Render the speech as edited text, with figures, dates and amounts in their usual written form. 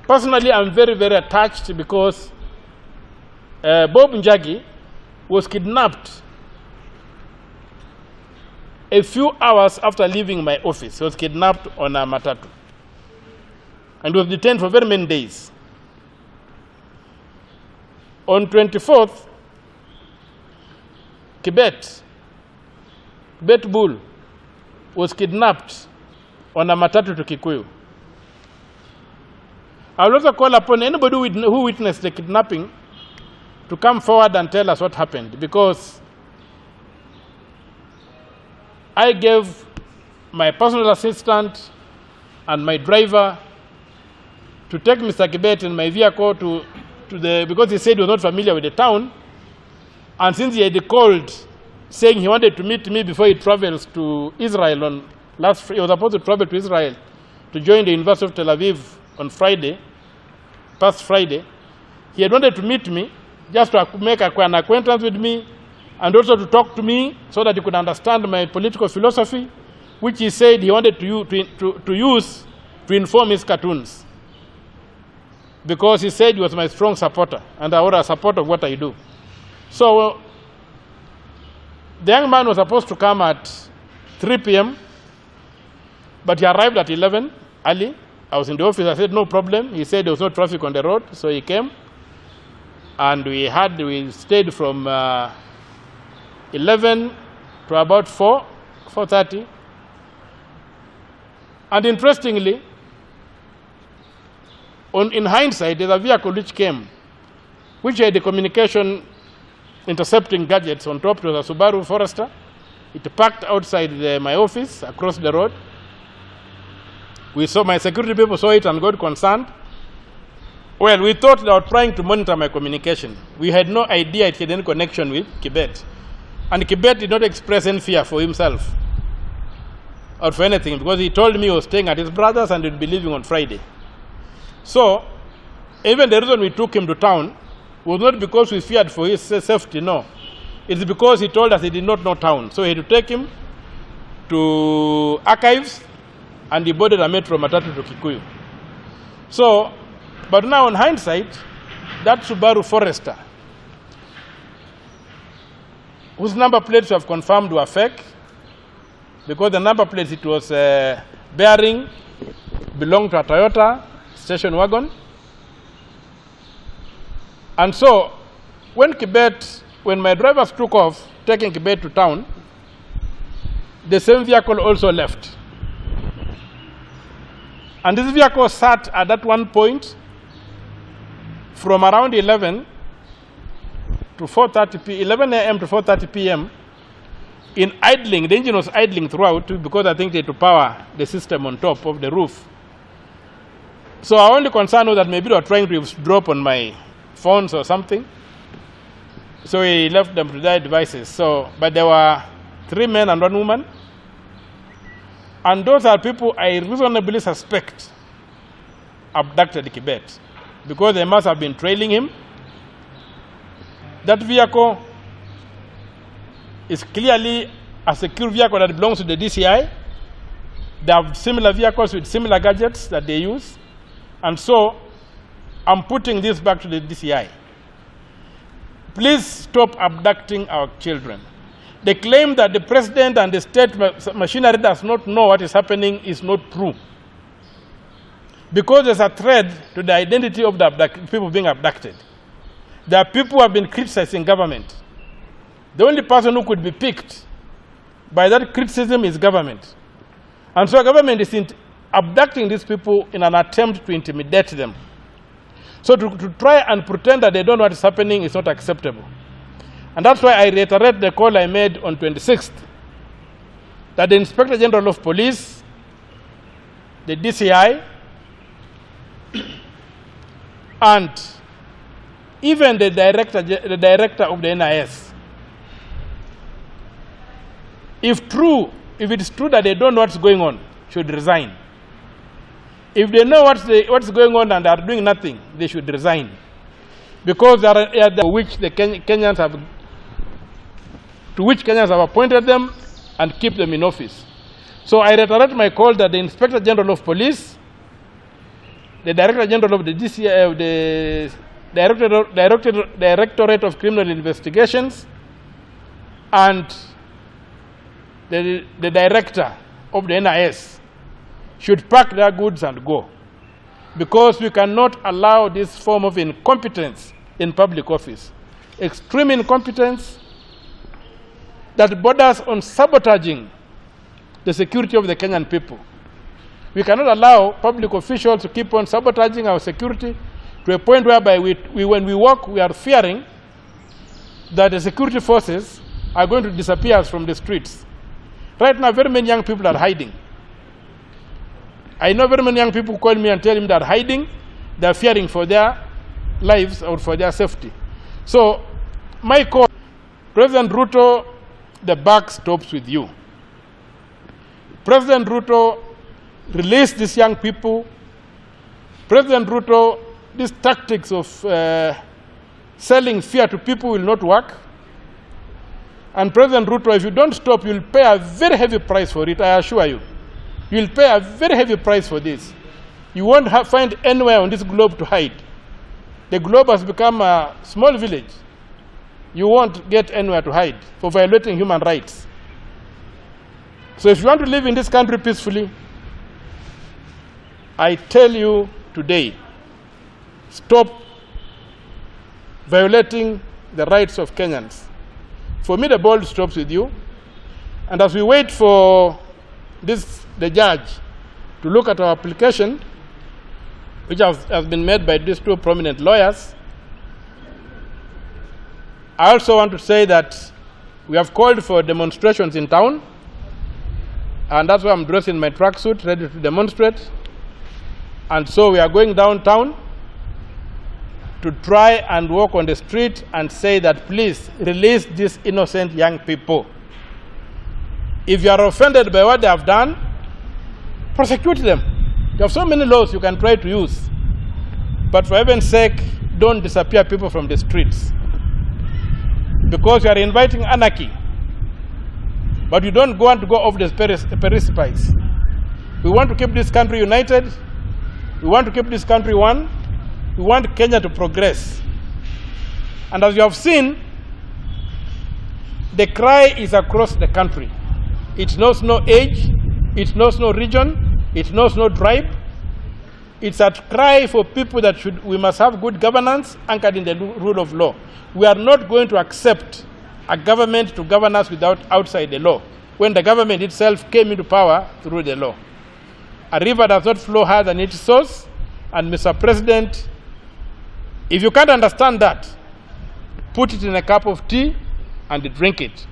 Personally, I'm very, very attached because Bob Njagi was kidnapped a few hours after leaving my office. He was kidnapped on a matatu and was detained for very many days. On 24th, KIBET Bull was kidnapped on a matatu to Kikuyu. I will also call upon anybody who witnessed the kidnapping to come forward and tell us what happened, because I gave my personal assistant and my driver to take Mr. KIBET in my vehicle because he said he was not familiar with the town, and since he had called saying he wanted to meet me before he travels to Israel on he was supposed to travel to Israel to join the University of Tel Aviv on past Friday. He had wanted to meet me just to make an acquaintance with me and also to talk to me so that he could understand my political philosophy, which he said he wanted to use to inform his cartoons. Because he said he was my strong supporter and I was a supporter of what I do. So the young man was supposed to come at 3 p.m., but he arrived at 11 early. I was in the office. I said, no problem. He said there was no traffic on the road, so he came. And we stayed from 11 to about 4:30. And interestingly, in hindsight, there's a vehicle which came, which had the communication intercepting gadgets on top. It was a Subaru Forester. It parked outside my office across the road. My security people saw it and got concerned. Well, we thought they were trying to monitor my communication. We had no idea it had any connection with KIBET. And KIBET did not express any fear for himself or for anything, because he told me he was staying at his brother's and he'd be leaving on Friday. So, even the reason we took him to town was not because we feared for his safety, no. It's because he told us he did not know town. So we had to take him to archives, and he boarded a metro matatu to Kikuyu. So, but now in hindsight, that Subaru Forester, whose number plates we have confirmed were fake, because the number plates it was bearing belonged to a Toyota station wagon. And so, when my drivers took off, taking KIBET to town, the same vehicle also left. And this vehicle sat at that one point from around 11 to 11 a.m. to 4:30 p.m. in idling. The engine was idling throughout because I think they had to power the system on top of the roof. So our only concern was that maybe they were trying to drop on my phones or something. So we left them to their devices. So, but there were 3 men and 1 woman. And those are people I reasonably suspect abducted KIBET, because they must have been trailing him. That vehicle is clearly a secure vehicle that belongs to the DCI. They have similar vehicles with similar gadgets that they use. And so I'm putting this back to the DCI. Please stop abducting our children. The claim that the president and the state machinery does not know what is happening is not true. Because there's a thread to the identity of the people being abducted. There are people who have been criticizing government. The only person who could be picked by that criticism is government. And so government is abducting these people in an attempt to intimidate them. So to try and pretend that they don't know what is happening is not acceptable. And that's why I reiterate the call I made on 26th, that the Inspector General of Police, the DCI, and even the director of the NIS, if it is true that they don't know what's going on, should resign. If they know what's going on and are doing nothing, they should resign. Because there are to which Kenyans have appointed them and keep them in office. So I reiterate my call that the Inspector General of Police the Director General of the DCI, the Directorate of Criminal Investigations, and the Director of the NIS should pack their goods and go, because we cannot allow this form of incompetence in public office. Extreme incompetence that borders on sabotaging the security of the Kenyan people. We cannot allow public officials to keep on sabotaging our security to a point whereby when we walk, we are fearing that the security forces are going to disappear from the streets. Right now, very many young people are hiding. I know very many young people call me and tell me they are hiding, they are fearing for their lives or for their safety. So, my call, President Ruto, the buck stops with you. President Ruto, release these young people. President Ruto, these tactics of selling fear to people will not work. And President Ruto, if you don't stop, you'll pay a very heavy price for it, I assure you. You'll pay a very heavy price for this. You won't find anywhere on this globe to hide. The globe has become a small village. You won't get anywhere to hide for violating human rights. So if you want to live in this country peacefully, I tell you today, stop violating the rights of Kenyans. For me, the ball stops with you. And as we wait for the judge to look at our application, which has been made by these two prominent lawyers, I also want to say that we have called for demonstrations in town, and that's why I'm dressed in my tracksuit, ready to demonstrate. And so we are going downtown to try and walk on the street and say that please release these innocent young people. If you are offended by what they have done, prosecute them. You have so many laws you can try to use. But for heaven's sake, don't disappear people from the streets. Because you are inviting anarchy. But you don't want to go off the precipice. We want to keep this country united. We want to keep this country one. We want Kenya to progress. And as you have seen, the cry is across the country. It knows no age, it knows no region, it knows no tribe. It's a cry for people that we must have good governance anchored in the rule of law. We are not going to accept a government to govern us outside the law, when the government itself came into power through the law. A river does not flow higher than its source, and Mr. President, if you can't understand that, put it in a cup of tea and drink it.